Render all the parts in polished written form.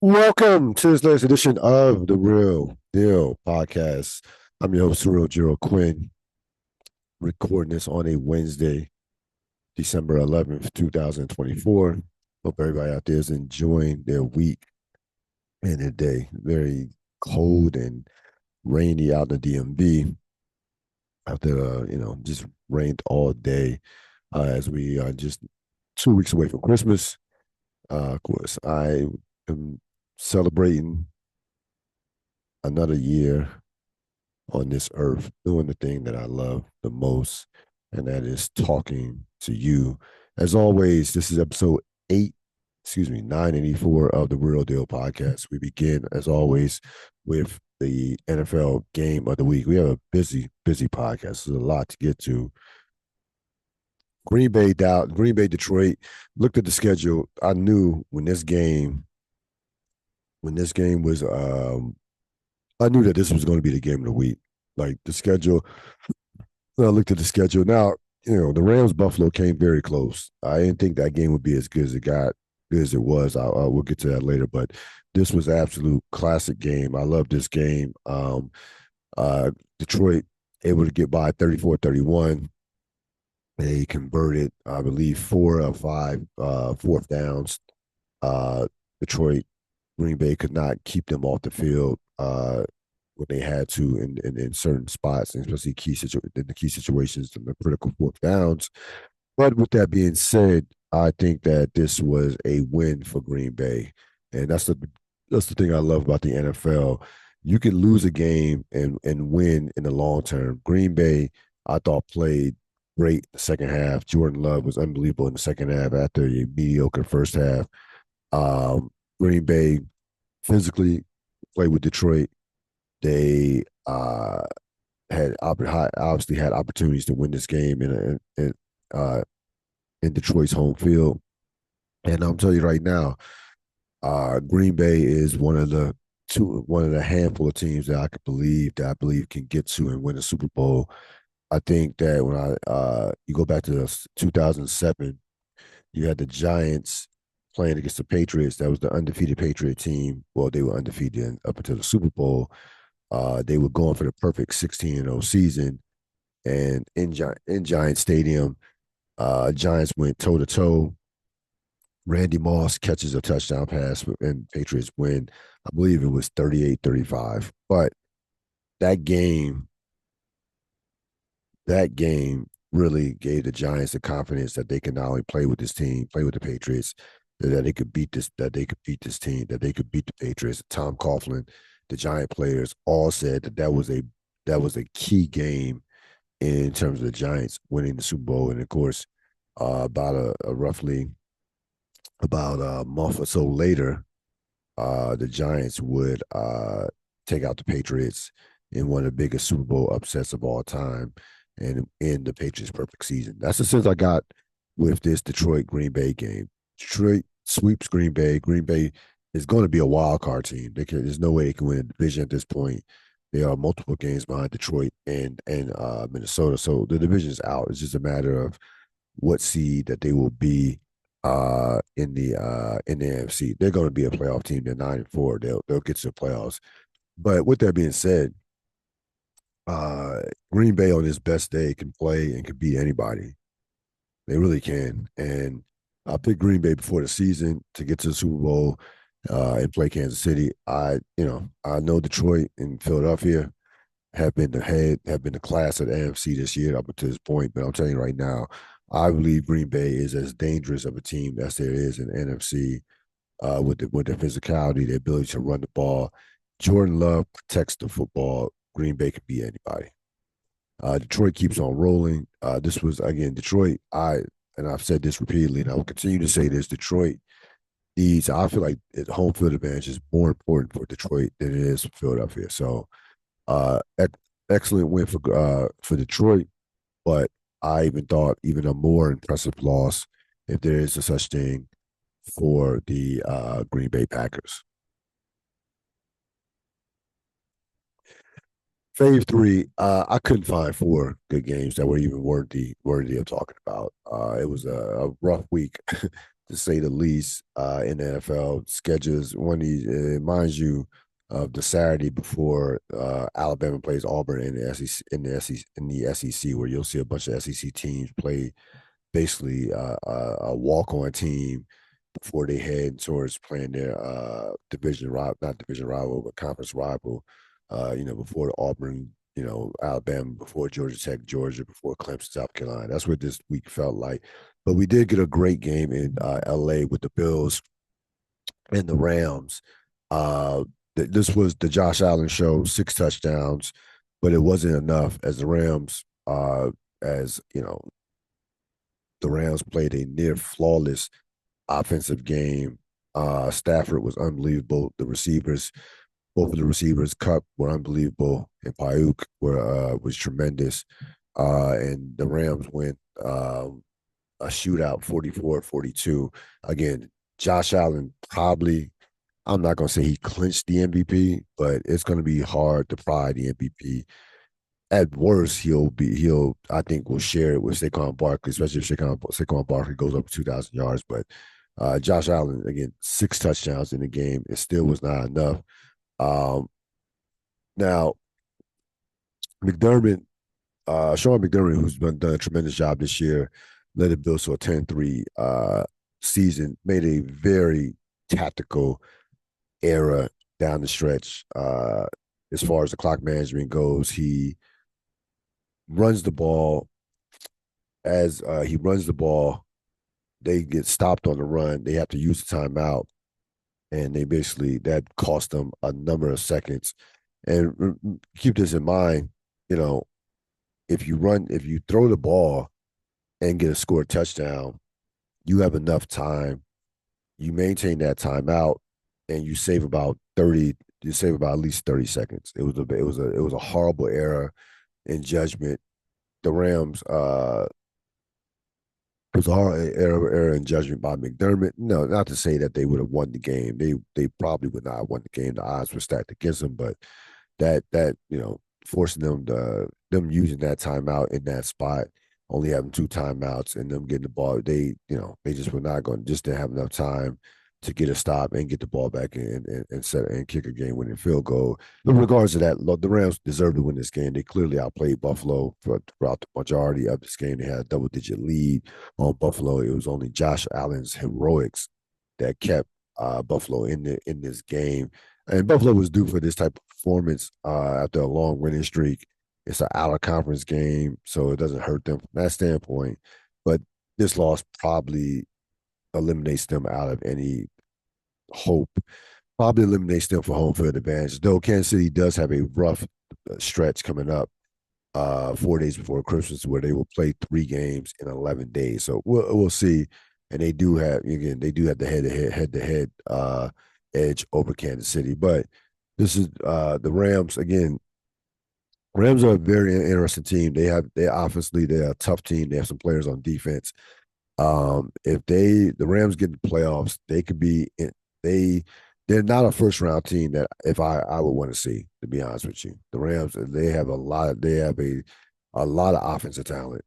Welcome to this latest edition of the Real Deal podcast. I'm your host, Ril Dil Quinn, recording this on a Wednesday, December 11th, 2024. Hope everybody out there is enjoying their week and their day. Very cold and rainy out in the DMV after, just rained all day as we are just 2 weeks away from Christmas. Of course, I am celebrating another year on this earth doing the thing that I love the most, and that is talking to you. As always, this is episode 984 of the Real Deal podcast. We begin, as always, with the NFL game of the week. We have a busy podcast. There's a lot to get to. Green Bay, Detroit. Looked at the schedule. I knew when this game was I knew that this was going to be the game of the week. Like the schedule, I looked at the schedule. Now, the Rams Buffalo came very close. I didn't think that game would be as good as it got, good as it was. We'll get to that later, but this was an absolute classic game. I love this game. Uh, Detroit able to get by 34-31. They converted, I believe, 4 of 5 fourth downs. Uh, Detroit, Green Bay could not keep them off the field when they had to in certain spots, and especially in the key situations, in the critical fourth downs. But with that being said, I think that this was a win for Green Bay, and that's the thing I love about the NFL. You can lose a game and win in the long term. Green Bay, I thought, played great in the second half. Jordan Love was unbelievable in the second half after a mediocre first half. Um, Green Bay physically played with Detroit. They had obviously had opportunities to win this game in Detroit's home field. And I'm telling you right now, Green Bay is one of the handful of teams that I believe can get to and win a Super Bowl. I think that when you go back to 2007, you had the Giants playing against the Patriots. That was the undefeated Patriot team. Well, they were undefeated up until the Super Bowl. They were going for the perfect 16-0 season, and in Giant Stadium, Giants went toe to toe. Randy Moss catches a touchdown pass, and Patriots win. I believe it was 38-35. But that game, that game really gave the Giants the confidence that they can not only play with this team, play with the Patriots, that they could beat this team, that they could beat the Patriots. Tom Coughlin, the Giant players, all said that was a key game in terms of the Giants winning the Super Bowl. And of course, about a roughly about a month or so later, the Giants would take out the Patriots in one of the biggest Super Bowl upsets of all time and end the Patriots' perfect season. That's the sense I got with this Detroit Green Bay game. Detroit sweeps Green Bay. Green Bay is going to be a wild card team. There's no way they can win a division at this point. They are multiple games behind Detroit and Minnesota, so the division is out. It's just a matter of what seed that they will be in the AFC. They're going to be a playoff team. They're 9-4. They'll get to the playoffs. But with that being said, uh, Green Bay on his best day can play and can beat anybody. They really can. And I picked Green Bay before the season to get to the Super Bowl and play Kansas City. I know Detroit and Philadelphia have been the class of the AFC this year up until this point. But I'm telling you right now, I believe Green Bay is as dangerous of a team as there is in the NFC with the physicality, the ability to run the ball. Jordan Love protects the football. Green Bay can beat anybody. Detroit keeps on rolling. This was again Detroit. I've said this repeatedly, and I will continue to say this. Detroit needs. I feel like home field advantage is more important for Detroit than it is for Philadelphia. So, excellent win for Detroit, but I even thought even a more impressive loss, if there is a such thing, for the Green Bay Packers. Phase three, I couldn't find 4 good games that were even worthy of talking about. It was a rough week to say the least, in the NFL. Schedules one of these, it reminds you of the Saturday before Alabama plays Auburn in the SEC, where you'll see a bunch of SEC teams play basically a walk-on team before they head towards playing their division rival, not division rival, but conference rival. Before the Auburn, Alabama, before Georgia Tech, Georgia, before Clemson, South Carolina. That's what this week felt like. But we did get a great game in LA with the Bills and the Rams. Uh, this was the Josh Allen show, 6 touchdowns, but it wasn't enough as the Rams, as you know, the Rams played a near flawless offensive game. Stafford was unbelievable. The receivers, both of the receivers, Cup were unbelievable, and Payuk was tremendous. And the Rams went a shootout, 44-42. Again, Josh Allen probably. I'm not gonna say he clinched the MVP, but it's gonna be hard to pry the MVP. At worst, he'll I think will share it with Saquon Barkley, especially if Saquon Barkley goes over 2,000 yards. But Josh Allen again, 6 touchdowns in the game. It still was not enough. Um, Now McDermott, Sean McDermott, who's done a tremendous job this year, led the Bills to a 10-3 season, made a very tactical error down the stretch. As far as the clock management goes, he runs the ball. As he runs the ball, they get stopped on the run. They have to use the timeout, and that cost them a number of seconds. And keep this in mind, you know, if you throw the ball and get a score touchdown, you have enough time. You maintain that timeout, and you save about 30. You save about at least 30 seconds. It was a horrible error in judgment. The Rams, it was a hard error in judgment by McDermott. No, not to say that they would have won the game. They probably would not have won the game. The odds were stacked against them, but that forcing them using that timeout in that spot, only having 2 timeouts, and them getting the ball, they just were not going, just didn't have enough time to get a stop and get the ball back in and set and kick a game winning field goal. In regards to that, the Rams deserved to win this game. They clearly outplayed Buffalo throughout the majority of this game. They had a double-digit lead on Buffalo. It was only Josh Allen's heroics that kept Buffalo in this game. And Buffalo was due for this type of performance after a long winning streak. It's an out of conference game, so it doesn't hurt them from that standpoint. But this loss probably eliminates them out of any hope. Probably eliminates them for home field advantage. Though Kansas City does have a rough stretch coming up, 4 days before Christmas, where they will play 3 games in 11 days. So we'll see. And they do have the head to head edge over Kansas City. But this is the Rams again. Rams are a very interesting team. They're a tough team. They have some players on defense. If the Rams get in the playoffs, they could be they're not a first round team that if I would want to see, to be honest with you. The Rams, they have a lot of offensive talent.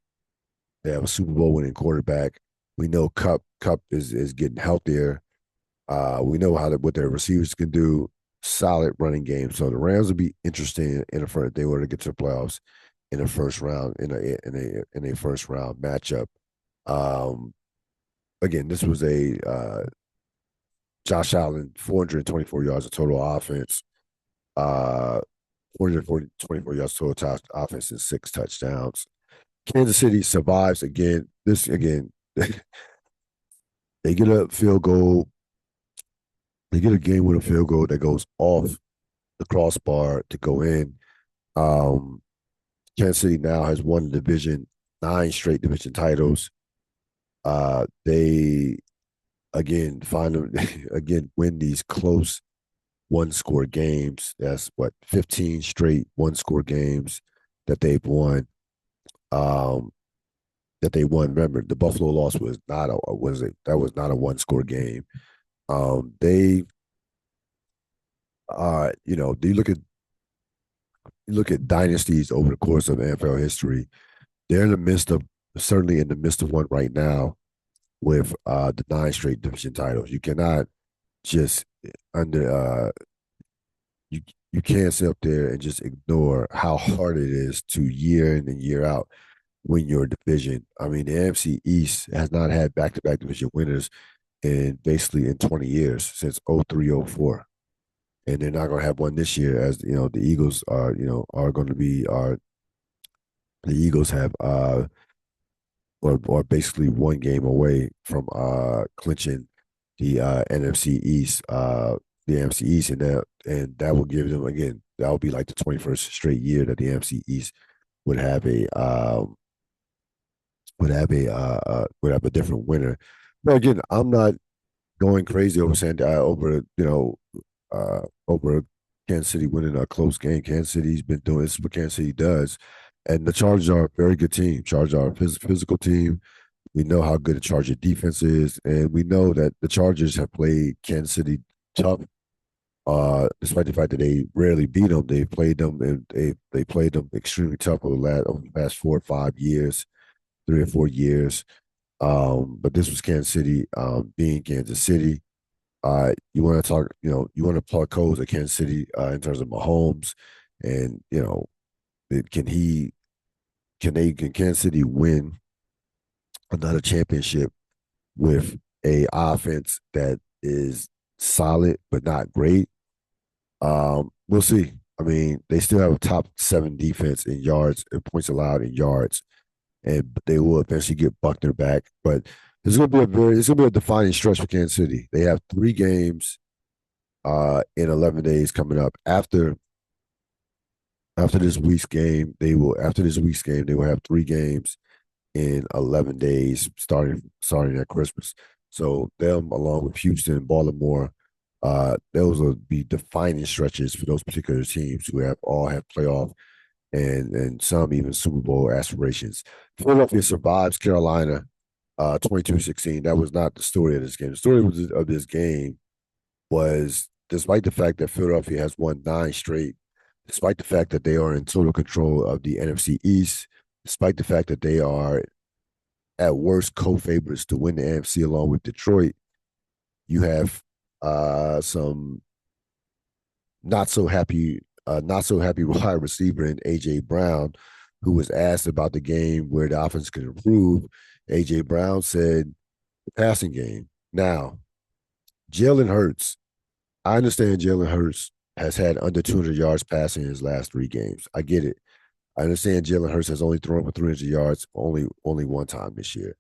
They have a Super Bowl winning quarterback. We know Cup is getting healthier. We know what their receivers can do. Solid running game. So the Rams would be interesting in a if they were to get to the playoffs in a first round in a first round matchup. Um, Again, this was a Josh Allen, 424 yards of total offense, 424 yards total offense and 6 touchdowns. Kansas City survives again. They get a field goal. They get a game with a field goal that goes off the crossbar to go in. Um, Kansas City now has won the division, 9 straight division titles. They again again win these close 1-score games. That's 15 straight 1-score games that they've won. That they won. Remember, the Buffalo loss was not a was it that was not a 1-score game. They you look at dynasties over the course of NFL history. They're in the midst of certainly in the midst of one right now. with the nine straight division titles. You cannot just under you you can't sit up there and just ignore how hard it is to year in and year out win your division. I mean, the NFC East has not had back-to-back division winners in basically in 20 years since 03, 04. And they're not going to have one this year, as you know the Eagles are are going to be are the Eagles have or basically one game away from clinching the NFC East, the NFC East, and that will give them again. That will be like the 21st straight year that the NFC East would have a would have a different winner. But again, I'm not going crazy over over over Kansas City winning a close game. Kansas City's been doing this is what Kansas City does, and the Chargers are a very good team. Chargers are a physical team. We know how good the Charger defense is, and we know that the Chargers have played Kansas City tough. Despite the fact that they rarely beat them, they played them and they played them extremely tough over the past 4 or 5 years, 3 or 4 years. But this was Kansas City being Kansas City. You want to talk, you want to plug codes at Kansas City in terms of Mahomes, and can he, can Kansas City win another championship with a offense that is solid but not great? We'll see. I mean, they still have a top seven defense in yards and points allowed in yards, and they will eventually get Buckner back. But it's gonna be a defining stretch for Kansas City. They have 3 games in 11 days coming up. After this week's game, they will have 3 games in 11 days starting at Christmas. So them along with Houston and Baltimore, those will be defining stretches for those particular teams who have all have playoff and some even Super Bowl aspirations. Philadelphia survives Carolina 22-16. That was not the story of this game. The story of this game was, despite the fact that Philadelphia has won 9 straight, despite the fact that they are in total control of the NFC East, despite the fact that they are at worst co-favorites to win the NFC along with Detroit, you have some not so happy wide receiver in AJ Brown, who was asked about the game where the offense could improve. AJ Brown said the passing game. Now, Jalen Hurts, I understand Jalen Hurts has had under 200 yards passing in his last 3 games. I get it. I understand Jalen Hurts has only thrown for 300 yards only one time this year.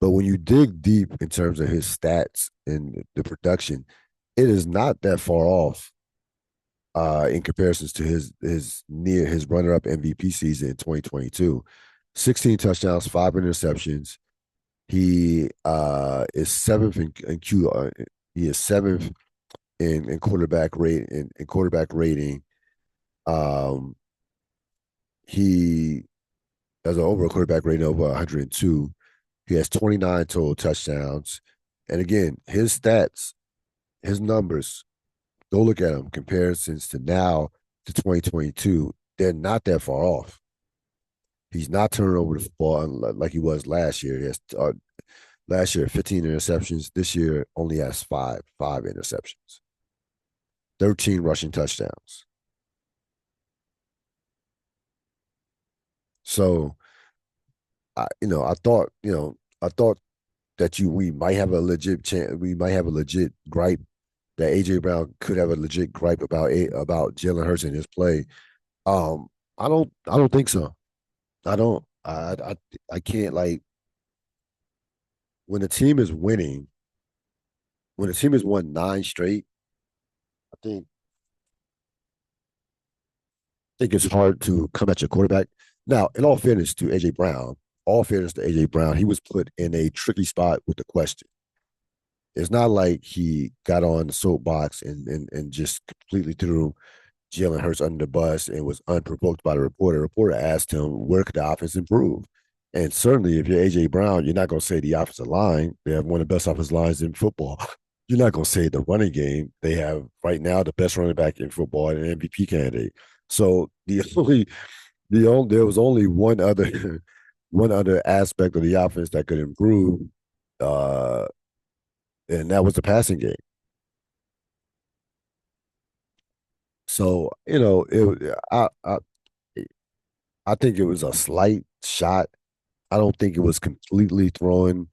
But when you dig deep in terms of his stats and the production, it is not that far off in comparisons to his runner up MVP season in 2022. 16 touchdowns, 5 interceptions. He is seventh in Q. He is seventh in quarterback rate in quarterback rating. Um, he has an overall quarterback rating of 102. He has 29 total touchdowns. And again, his stats, his numbers, go look at them. Comparisons to now to 2022, they're not that far off. He's not turning over the football like he was last year. He has last year 15 interceptions. This year only has five interceptions, 13 rushing touchdowns. So I thought that we might have a legit chance. We might have a legit gripe that AJ Brown could have a legit gripe about Jalen Hurts and his play. Um, I don't think so. I don't. I can't, like, when the team is winning. When the team has won 9 straight, I think it's hard to come at your quarterback. Now, in all fairness to AJ Brown, he was put in a tricky spot with the question. It's not like he got on the soapbox and just completely threw Jalen Hurts under the bus and was unprovoked by the reporter. The reporter asked him, where could the offense improve? And certainly, if you're AJ Brown, you're not going to say the offensive line. They have one of the best offensive lines in football. You're not going to say the running game. They have right now the best running back in football and an MVP candidate. So there was only one other one other aspect of the offense that could improve, uh, and that was the passing game. So I think it was a slight shot. I don't think it was completely throwing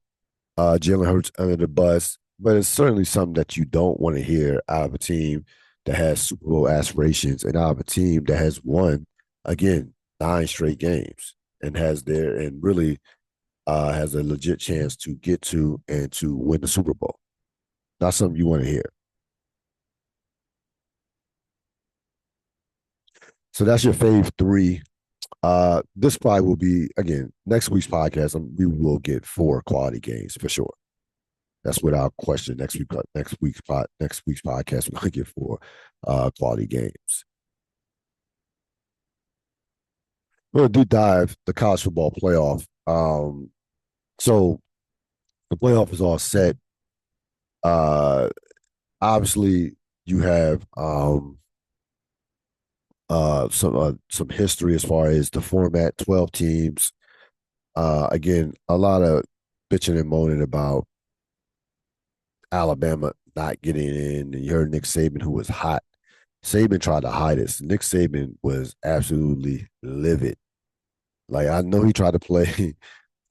Jalen Hurts under the bus, but it's certainly something that you don't want to hear out of a team that has Super Bowl aspirations and out of a team that has won again 9 straight games and really has a legit chance to get to and to win the Super Bowl. Not something you want to hear. So that's your fave three. This probably will be again next week's podcast. We will get 4 quality games for sure. That's without question. Next week's podcast, we're gonna get 4 quality games. We're gonna deep dive the college football playoff. So the playoff is all set. Uh, Obviously, you have some history as far as the format. 12 teams. Again, a lot of bitching and moaning about Alabama not getting in. And you heard Nick Saban, who was hot. Saban tried to hide it. Nick Saban was absolutely livid. Like I know he tried to play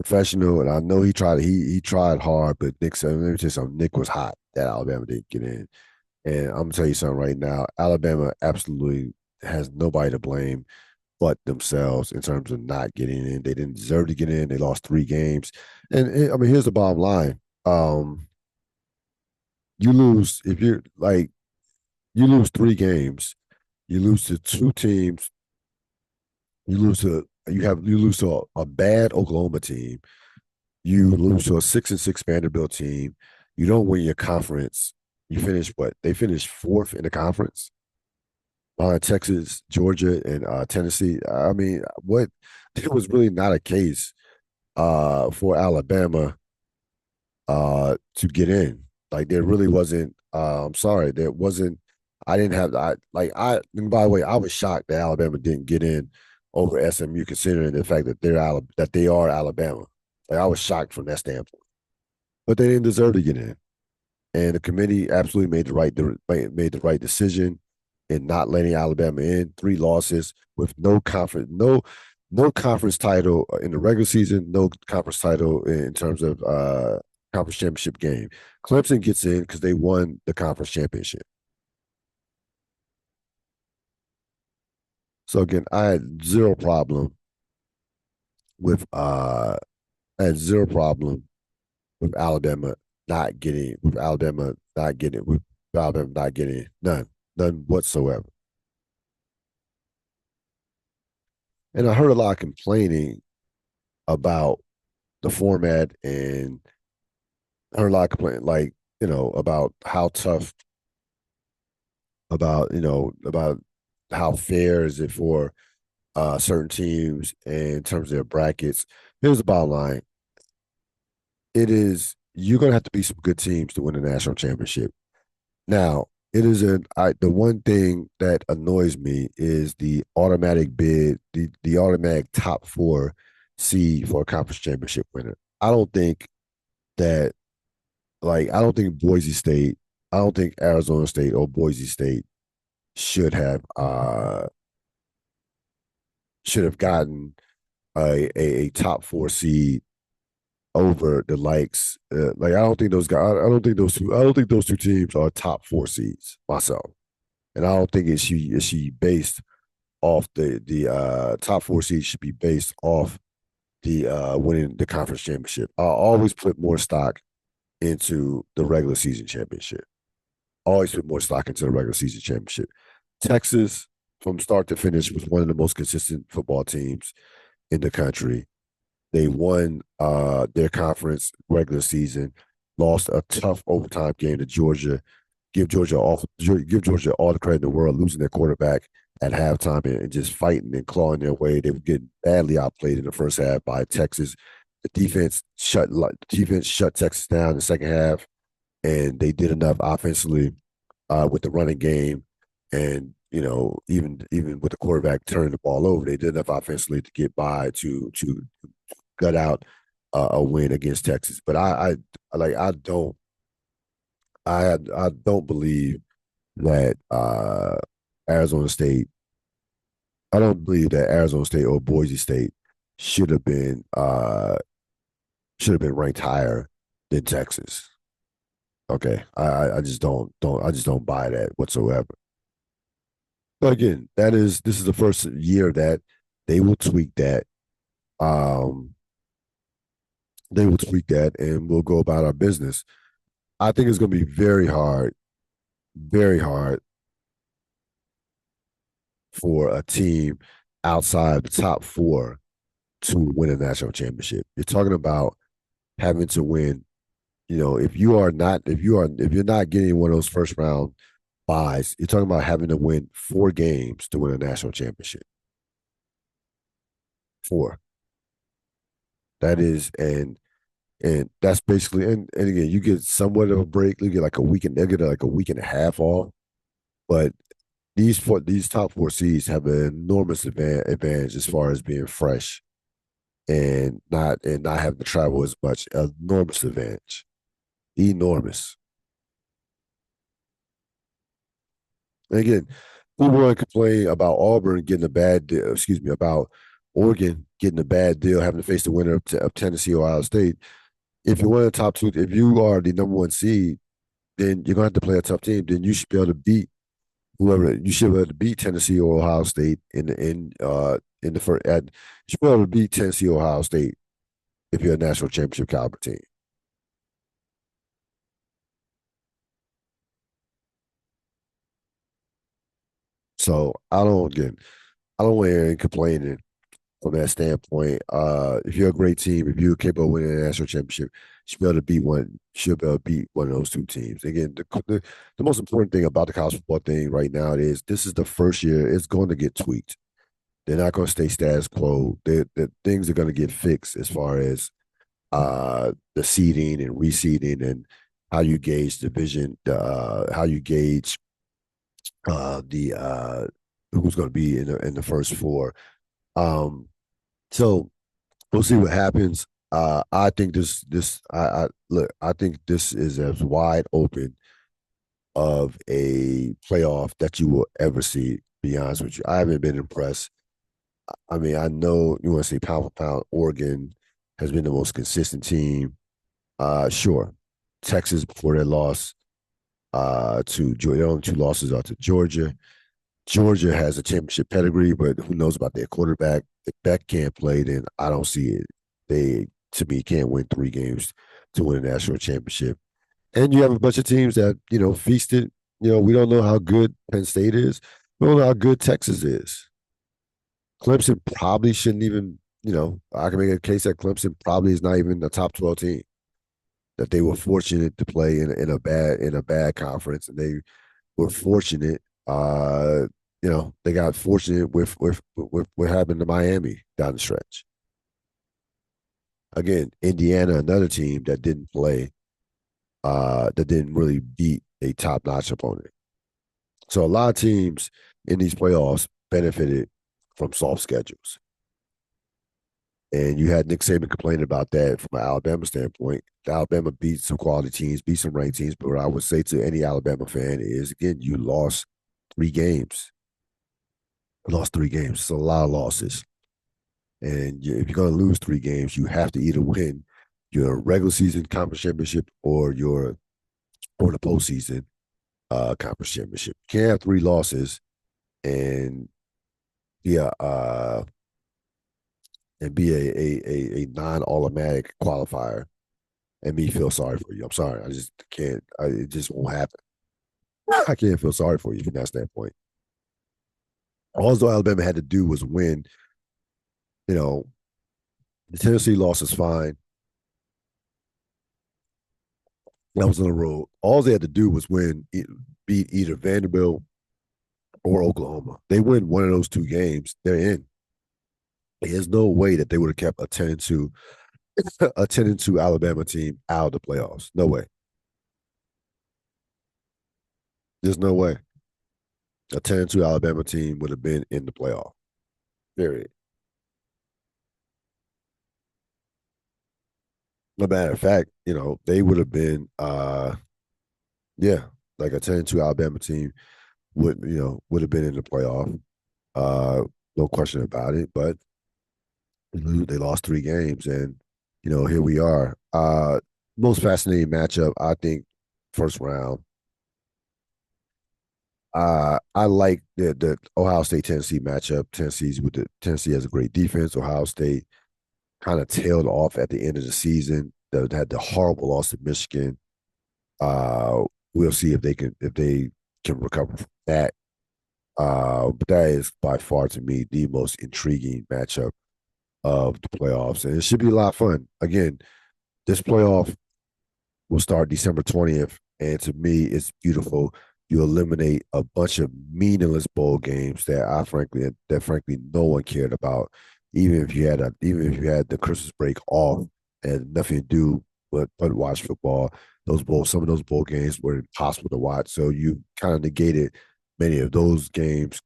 professional, and I know he tried hard, but Nick said, let me tell you something. Nick was hot that Alabama didn't get in, and I'm gonna tell you something right now. Alabama absolutely has nobody to blame but themselves in terms of not getting in. They didn't deserve to get in. They lost 3 games, and I mean, here's the bottom line. You lose if you're like you lose 3 games. You lose to 2 teams. You lose to a bad Oklahoma team. You lose to a 6-6 Vanderbilt team. You don't win your conference. You finish what? They finished 4th in the conference. Texas, Georgia, and Tennessee. I mean, what? It was really not a case for Alabama to get in. Like there really wasn't. I'm sorry, there wasn't. I didn't have. I like. I. And by the way, I was shocked that Alabama didn't get in over SMU, considering the fact that they are Alabama. Like I was shocked from that standpoint, but they didn't deserve to get in, and the committee absolutely made the right decision in not letting Alabama in. 3 losses with no conference title in the regular season, no conference title in terms of conference championship game. Clemson gets in because they won the conference championship. So again, with uh I had zero problem with Alabama not getting none whatsoever. And I heard a lot of complaining about the format, and I heard a lot of complaining, like about how tough, about how fair is it for certain teams in terms of their brackets. Here's the bottom line: it is you're gonna have to be some good teams to win a national championship. Now, the one thing that annoys me is the automatic bid, the automatic top 4 seed for a conference championship winner. I don't think that I don't think Boise State, I don't think Arizona State or Boise State should have gotten a top 4 seed over the likes. I don't think those guys. I don't think those two. I don't think those 2 teams are top 4 seeds myself, and I don't think it should be based off the top 4 seeds should be based off the winning the conference championship. I always put more stock into the regular season championship. Always put more stock into the regular season championship. Texas, from start to finish, was one of the most consistent football teams in the country. They won their conference regular season, lost a tough overtime game to Georgia. Give Georgia all the credit in the world, losing their quarterback at halftime and just fighting and clawing their way. They were getting badly outplayed in the first half by Texas. The defense shut Texas down in the second half, and they did enough offensively with the running game, and even with the quarterback turning the ball over, they did enough offensively to get by to gut out a win against Texas. But I don't I don't believe that Arizona State. I don't believe that Arizona State or Boise State should have been should have been ranked higher than Texas. Okay, I just don't I just don't buy that whatsoever. But again, this is the first year that they will tweak that. Um, they will tweak that, and we'll go about our business. I think it's going to be very hard for a team outside the top four to win a national championship. You're talking about having to win. You know, if you're not getting one of those first round buys, you're talking about having to win 4 games to win a national championship. Four. That is, and that's basically, and again, you get somewhat of a break. You get like a week and they get like a week and a half off. But these top four seeds have an enormous advantage as far as being fresh and not having to travel as much. Enormous advantage, enormous. And again, people want to complain about Auburn getting a bad deal. Excuse me, about Oregon getting a bad deal, having to face the winner of Tennessee, Ohio State. If you're one of the top two, if you are the number one seed, then you're gonna have to play a tough team. Then you should be able to beat whoever. You should be able to beat Tennessee or Ohio State in the first. You should be able to beat Tennessee or Ohio State if you're a national championship caliber team. So I don't want to hear any complaining from that standpoint. If you're a great team, if you're capable of winning a national championship, you should be able to beat one. You should be able to beat one of those two teams. Again, the most important thing about the college football thing right now is this is the first year. It's going to get tweaked. They're not going to stay status quo. The things are going to get fixed as far as the seeding and reseeding and how you gauge division, how you gauge the who's going to be in the first four. Um, so we'll see what happens. I think I look. I think this is as wide open of a playoff that you will ever see. To be honest with you, I haven't been impressed. I mean, I know you want to say pound for pound. Oregon has been the most consistent team. Sure, Texas before their loss to Georgia, their only two losses are to Georgia. Georgia has a championship pedigree, but who knows about their quarterback? If Beck can't play, then I don't see it. They, to me, can't win 3 games to win a national championship. And you have a bunch of teams that, feasted. We don't know how good Penn State is. We don't know how good Texas is. Clemson probably shouldn't even, I can make a case that Clemson probably is not even a top 12 team. That they were fortunate to play in a bad conference, and they were fortunate. They got fortunate with what happened to Miami down the stretch. Again, Indiana, another team that didn't play, that didn't really beat a top notch opponent. So a lot of teams in these playoffs benefited from soft schedules. And you had Nick Saban complaining about that from an Alabama standpoint. Alabama beat some quality teams, beat some ranked teams. But what I would say to any Alabama fan is, again, you lost 3 games. Lost 3 games. It's a lot of losses. And if you're going to lose 3 games, you have to either win your regular season conference championship or the postseason conference championship. You can't have 3 losses and yeah, and be a non automatic qualifier and me feel sorry for you. I'm sorry. I just can't. It just won't happen. I can't feel sorry for you from that standpoint. All Alabama had to do was win. You know, the Tennessee loss is fine. That was on the road. All they had to do was beat either Vanderbilt or Oklahoma. They win one of those 2 games, they're in. There's no way that they would have kept a 10-2 a 10-2 Alabama team out of the playoffs. No way. There's no way. A 10-2 Alabama team would have been in the playoff. Period. a matter of fact, they would have been yeah, like a 10-2 Alabama team would have been in the playoff. Uh no question about it. But they lost 3 games, and here we are. Most fascinating matchup, I think, first round. I like the Ohio State Tennessee matchup. Tennessee has a great defense. Ohio State kind of tailed off at the end of the season. They had the horrible loss to Michigan. Uh, we'll see if they can recover from that. But that is by far to me the most intriguing matchup of the playoffs, and it should be a lot of fun. Again, this playoff will start December 20th. And to me, it's beautiful. You eliminate a bunch of meaningless bowl games that frankly no one cared about. Even if you had the Christmas break off and nothing to do but watch football, some of those bowl games were impossible to watch. So you kind of negated many of those games,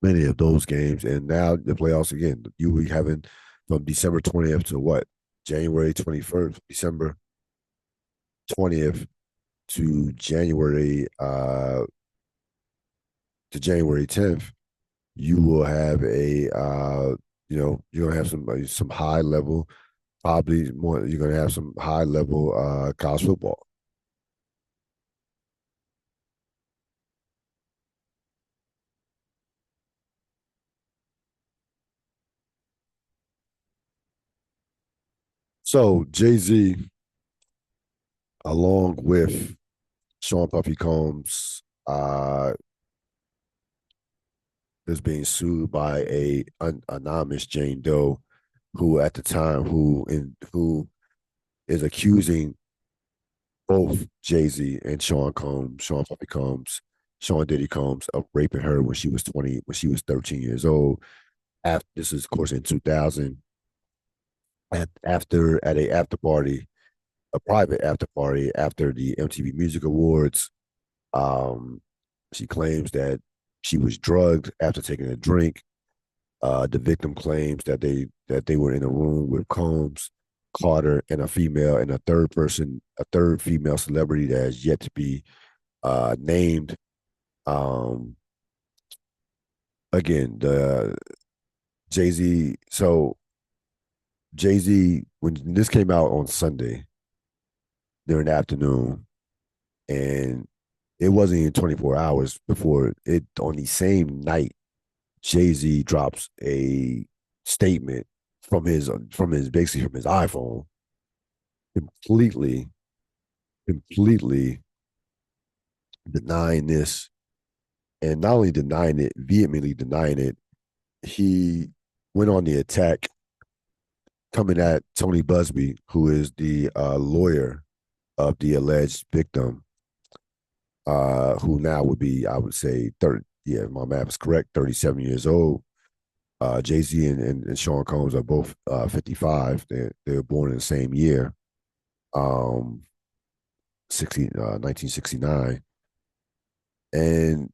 and now the playoffs again. You will be having from December 20th to what? January 21st, December 20th to January 10th, you will have you're gonna have some high level, probably more. You're gonna have some high level college football. So Jay Z, along with Sean Puffy Combs, is being sued by a anonymous Jane Doe, who at the time who is accusing both Jay Z and Sean Puffy Combs, Sean Diddy Combs, of raping her when she was 13 years old. This is, of course, in 2000. At a after party, a private after party after the MTV Music Awards. Um, she claims that she was drugged after taking a drink. The victim claims that they were in a room with Combs, Carter, and a third female celebrity that has yet to be named. Um, Again, the Jay Z. So Jay Z, when this came out on Sunday during the afternoon, and it wasn't even 24 hours before it on the same night, Jay Z drops a statement from his iPhone, completely, completely denying this, and not only denying it, vehemently denying it. He went on the attack, coming at Tony Busby, who is the lawyer of the alleged victim, who now would be, I would say, 30. Yeah, my math is correct. 37 years old. Jay Z and Sean Combs are both 55. They were born in the same year, um, 1969. And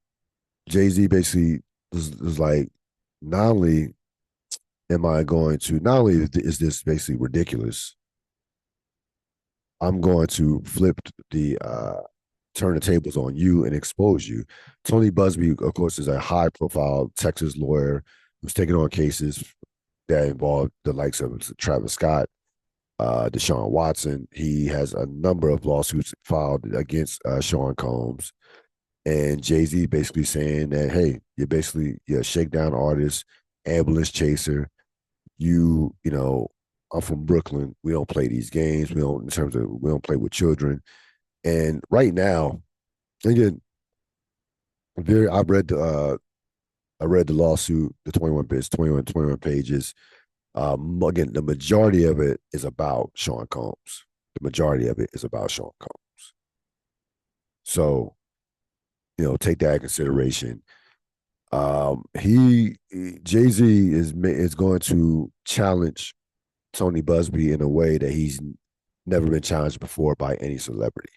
Jay Z basically was like, not only not only is this basically ridiculous, I'm going to turn the tables on you and expose you. Tony Busby, of course, is a high profile Texas lawyer who's taken on cases that involve the likes of Travis Scott, Deshaun Watson. He has a number of lawsuits filed against Sean Combs. And Jay Z basically saying that, hey, you're a shakedown artist, ambulance chaser. I'm from Brooklyn. We don't play these games. We don't play with children. And right now, again, very I read the lawsuit, the 21 pages. Again, the majority of it is about Sean Combs. The majority of it is about Sean Combs. So, take that into consideration. He Jay Z is going to challenge Tony Busby in a way that he's never been challenged before by any celebrity.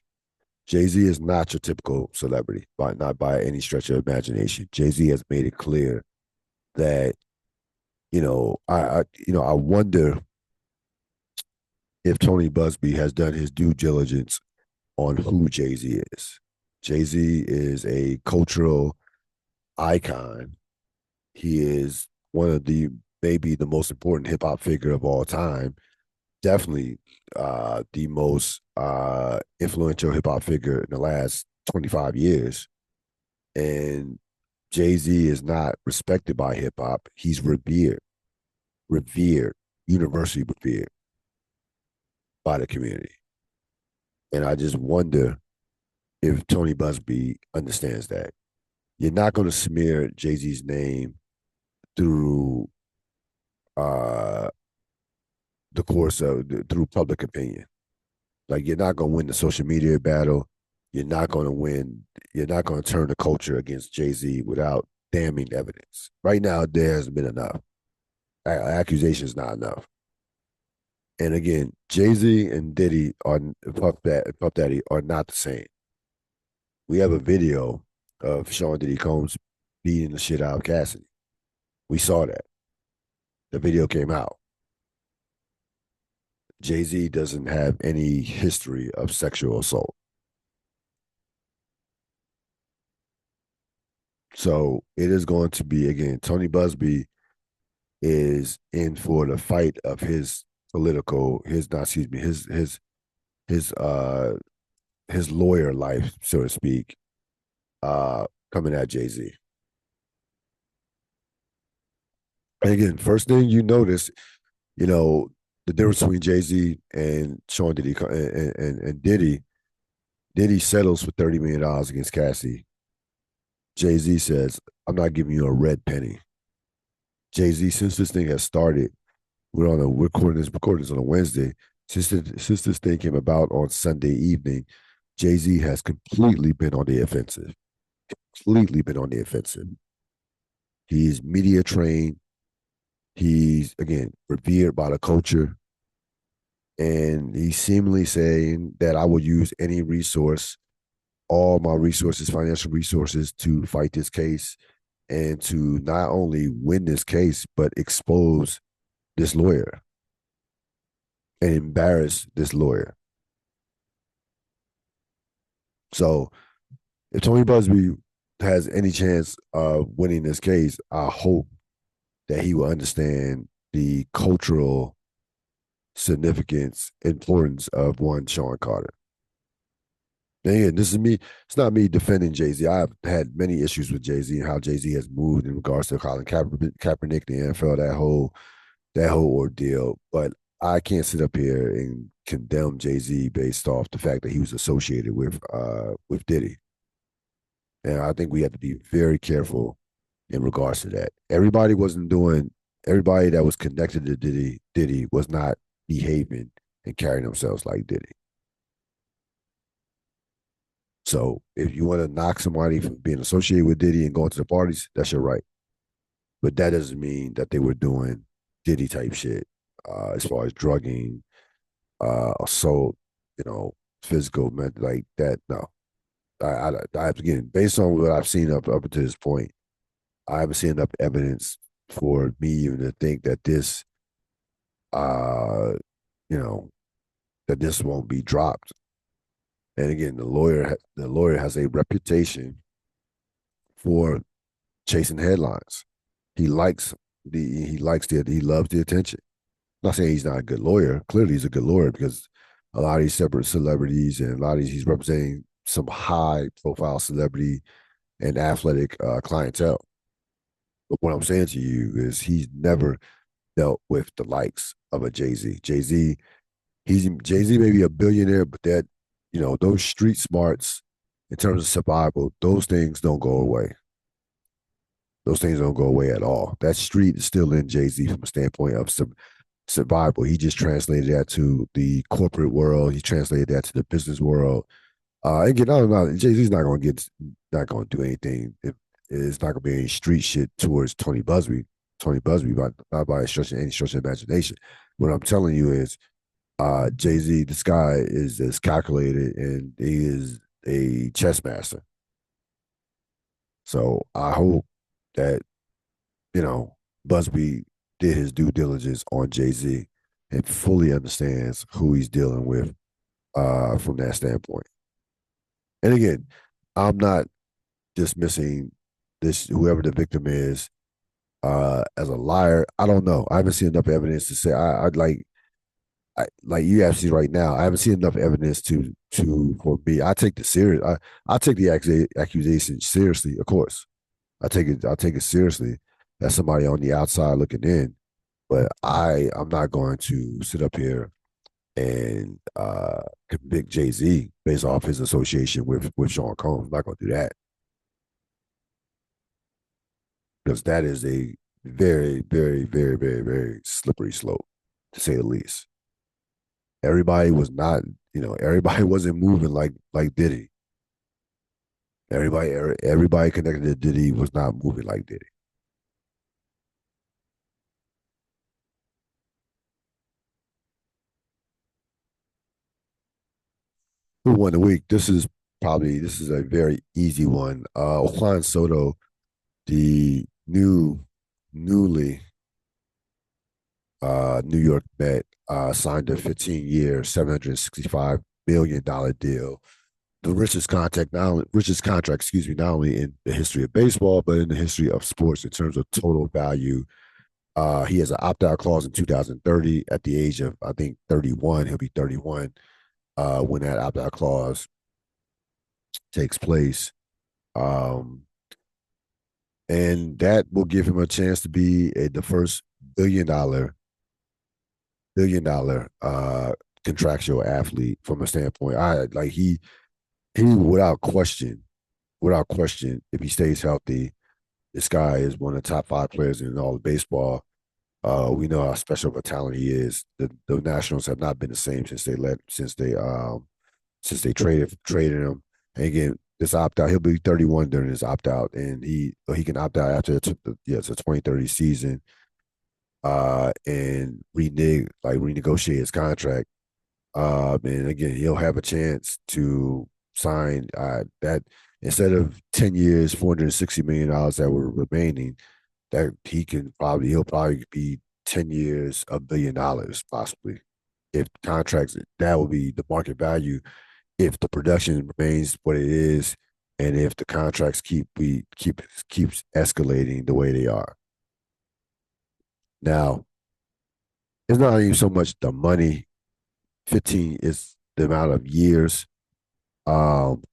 Jay Z is not your typical celebrity, not by any stretch of imagination. Jay Z has made it clear that I wonder if Tony Busby has done his due diligence on who Jay Z is. Jay Z is a cultural icon. He is one of the maybe the most important hip hop figure of all time. Definitely the most influential hip hop figure in the last 25 years. And Jay Z is not respected by hip hop. He's revered, universally revered by the community. And I just wonder if Tony Busby understands that. You're not going to smear Jay Z's name through uh, the course of through public opinion. Like you're not going to win the social media battle. You're not going to win. You're not going to turn the culture against Jay Z without damning evidence. Right now, there hasn't been enough. Accusation is not enough. And again, Jay Z and Diddy are Puff Daddy are not the same. We have a video of Sean Diddy Combs beating the shit out of Cassidy. We saw that. The video came out. Jay Z doesn't have any history of sexual assault. So it is going to be, again, Tony Busby is in for the fight of his political, his, not, excuse me, his, his lawyer life, so to speak, coming at Jay Z. And again, first thing you notice, you know, the difference between Jay Z and Sean Diddy and Diddy. Diddy settles for $30 million against Cassie. Jay Z says, "I'm not giving you a red penny." Jay Z, since this thing has started, we're recording this on a Wednesday. Since this thing came about on Sunday evening, Jay Z has completely been on the offensive. Completely been on the offensive. He's media trained. He's again revered by the culture, and he's seemingly saying that I will use any resource, all my resources, financial resources, to fight this case and to not only win this case but expose this lawyer and embarrass this lawyer. So if Tony Busby has any chance of winning this case, I hope that he will understand the cultural significance, importance of one Sean Carter. And again, this is me. It's not me defending Jay Z. I've had many issues with Jay Z and how Jay Z has moved in regards to Colin Kaepernick, the NFL, that whole ordeal. But I can't sit up here and condemn Jay Z based off the fact that he was associated with Diddy. And I think we have to be very careful in regards to that. Everybody that was connected to Diddy was not behaving and carrying themselves like Diddy. So if you want to knock somebody for being associated with Diddy and going to the parties, that's your right. But that doesn't mean that they were doing Diddy type shit as far as drugging, assault, physical, like that. No, again, based on what I've seen up to this point, I haven't seen enough evidence for me even to think that uh, you know, that this won't be dropped. And again, the lawyer has a reputation for chasing headlines. He likes he loves the attention. I'm not saying he's not a good lawyer. Clearly, he's a good lawyer because a lot of these separate celebrities and a lot of these he's representing some high profile celebrity and athletic clientele. But what I'm saying to you is he's never dealt with the likes of a Jay Z. Jay Z may be a billionaire, but those street smarts in terms of survival, those things don't go away. Those things don't go away at all. That street is still in Jay Z from a standpoint of survival. He just translated that to the corporate world. He translated that to the business world. Again, I don't know. Jay Z's not going to do anything. It's not going to be any street shit towards Tony Busby. Tony Busby, not by any stretch of imagination. What I'm telling you is, Jay Z, this guy is as calculated and he is a chess master. So I hope that Busby did his due diligence on Jay Z and fully understands who he's dealing with from that standpoint. And again, I'm not dismissing this whoever the victim is as a liar. I don't know. I haven't seen enough evidence to say I'd like like you actually right now. I haven't seen enough evidence to for me. I take the serious. I take the accusation seriously. Of course, I take it seriously. That's somebody on the outside looking in. But I'm not going to sit up here and convict Jay Z based off his association with Sean Combs. I'm not going to do that because that is a very, very, very, very, very slippery slope to say the least. Everybody was not, everybody wasn't moving like Diddy. Everybody connected to Diddy was not moving like Diddy. Who won the week? This is a very easy one. Juan Soto, the newly New York Met, signed a 15-year, $765 million deal, the richest contract, excuse me, not only in the history of baseball but in the history of sports in terms of total value. He has an opt-out clause in 2030 at the age of I think 31. He'll be 31 when that opt-out clause takes place. Um, and that will give him a chance to be the first billion dollar contractual athlete from a standpoint. I like he without question, if he stays healthy, this guy is one of the top five players in all of baseball. We know how special of a talent he is. The Nationals have not been the same since they traded him. And again, this opt out, he'll be 31 during his opt out, and he can opt out after it's a 2030 season, and renegotiate his contract. And again, he'll have a chance to sign that instead of 10 years, $460 million that were remaining, that he'll probably be 10 years, $1 billion possibly. If contracts, that will be the market value if the production remains what it is, and if the contracts keeps escalating the way they are. Now, it's not even so much the money. 15 is the amount of years. Um,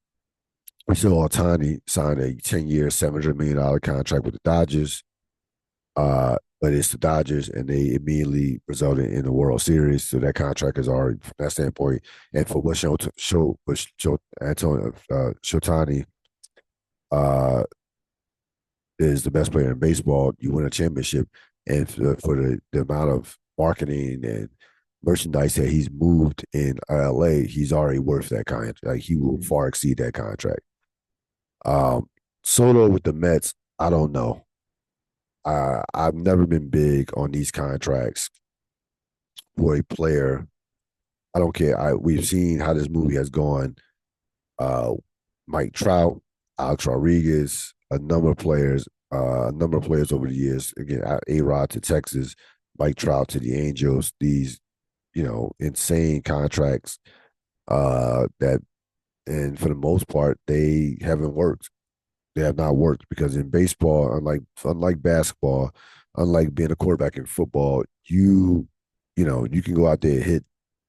we saw Otani sign a 10-year, $700 million contract with the Dodgers. But it's the Dodgers, and they immediately resulted in the World Series. So that contract is already from that standpoint. And for what Antonio Shotani is the best player in baseball, you win a championship, and for the amount of marketing and merchandise that he's moved in LA, he's already worth that contract. Like he will far exceed that contract. Um, Soto with the Mets, I don't know. I've never been big on these contracts for a player. I don't care. We've seen how this movie has gone. Uh, Mike Trout, Alex Rodriguez, a number of players over the years. Again, A Rod to Texas, Mike Trout to the Angels. These, insane contracts that, and for the most part, they haven't worked. They have not worked because in baseball, unlike basketball, unlike being a quarterback in football, you can go out there and hit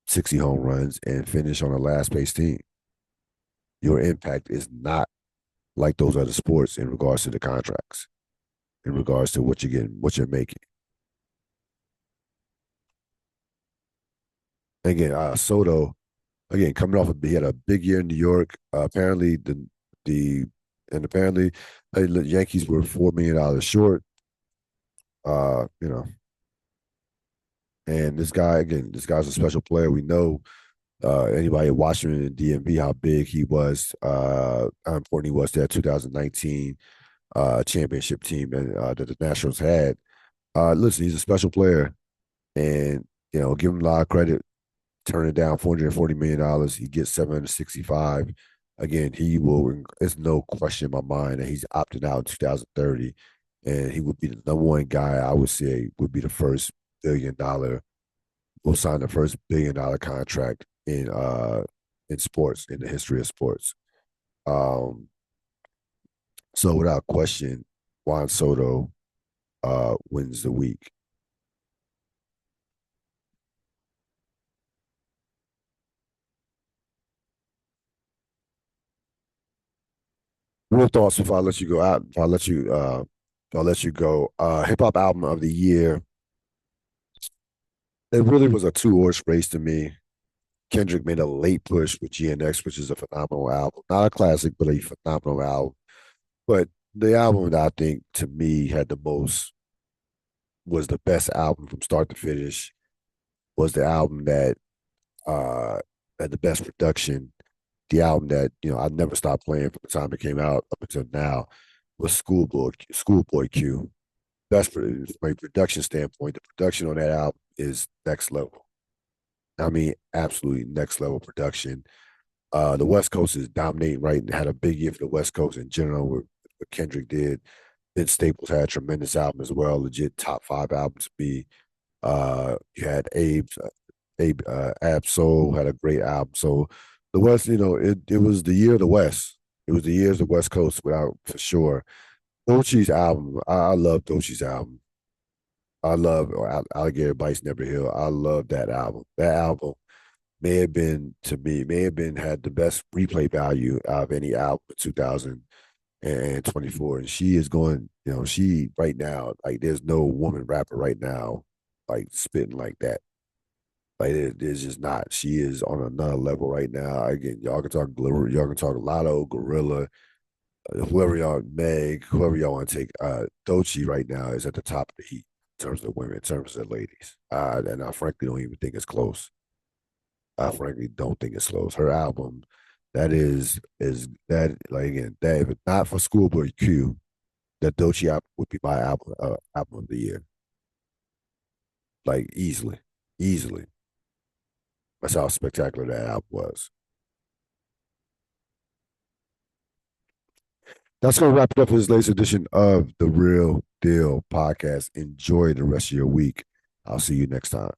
60 home runs and finish on a last place team. Your impact is not like those other sports in regards to the contracts, in regards to what you're getting, what you're making. Again, Soto, again coming off, he had a big year in New York. Apparently, the and apparently the Yankees were $4 million short. You know, and this guy's a special player. We know anybody watching in DMV how big he was, how important he was to that 2019 championship team and that the Nationals had. Listen, he's a special player, and give him a lot of credit. Turning down $440 million, he gets 765. Again, he will. It's no question in my mind that he's opting out in 2030, and he would be the number one guy. I would say would be the first $1 billion will sign the first $1 billion contract in sports, in the history of sports. Um, so without question, Juan Soto wins the week. Real thoughts before I let you go out. If I let you go. Hip hop album of the year. It really was a two-horse race to me. Kendrick made a late push with GNX, which is a phenomenal album. Not a classic, but a phenomenal album. But the album that I think to me had the most was the best album from start to finish. Was the album that had the best production. The album that I never stopped playing from the time it came out up until now was Schoolboy Q. Best from a production standpoint. The production on that album is next level. I mean, absolutely next level production. The West Coast is dominating, right? And had a big year for the West Coast in general. What Kendrick did. Vince Staples had a tremendous album as well. Legit top five album to be. You had Ab Soul had a great album. So the West, it was the year of the West. It was the year of the West Coast, without for sure. Dochi's album, I love Dochi's album. I love Alligator Bites Never Heal. I love that album. That album may have been to me may have been had the best replay value out of any album in 2024. And she is going, she right now, like there's no woman rapper right now like spitting like that. Like there's just not. She is on another level right now. Again, y'all can talk Lotto, Gorilla, whoever y'all, Meg, whoever y'all want to take. Dochi right now is at the top of the heat in terms of women, in terms of the ladies. And I frankly don't even think it's close. I frankly don't think it's close. Her album, that is that like again, that if it's not for Schoolboy Q, that Dochi album would be my album of the year, like easily, easily. That's how spectacular that album was. That's going to wrap it up for this latest edition of the Real Deal podcast. Enjoy the rest of your week. I'll see you next time.